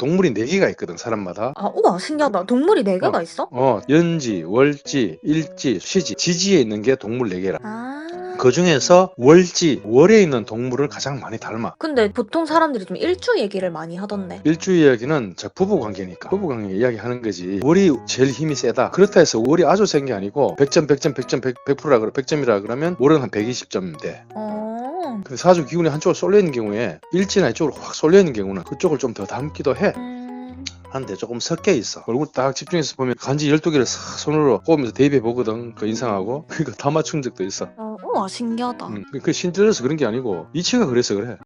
동물이 4개가 있거든, 사람마다. 아, 우와, 신기하다. 동물이 4개가 있어? 연지, 월지, 일지, 시지. 지지에 있는 게 동물 4개라. 아. 그 중에서 월지, 월에 있는 동물을 가장 많이 닮아. 근데 보통 사람들이 좀 일주 얘기를 많이 하던데. 일주 이야기는 부부관계니까. 부부관계 이야기하는 거지. 월이 제일 힘이 세다. 그렇다 해서 월이 아주 센 게 아니고 100점, 100점, 100점, 100%라 그래. 100점이라 그러면 월은 한 120점 돼. 근데 사주 기운이 한쪽으로 쏠려 있는 경우에 일지나 이쪽으로 확 쏠려 있는 경우는 그쪽을 좀 더 닮기도 해. 한데 조금 섞여 있어. 얼굴 딱 집중해서 보면 간지 12개를 싹 손으로 꼽으면서 대입해 보거든. 그 인상하고. 그러니까 다 맞춘 적도 있어. 우와, 신기하다. 그 신들려서 그런 게 아니고 이치가 그래서 그래.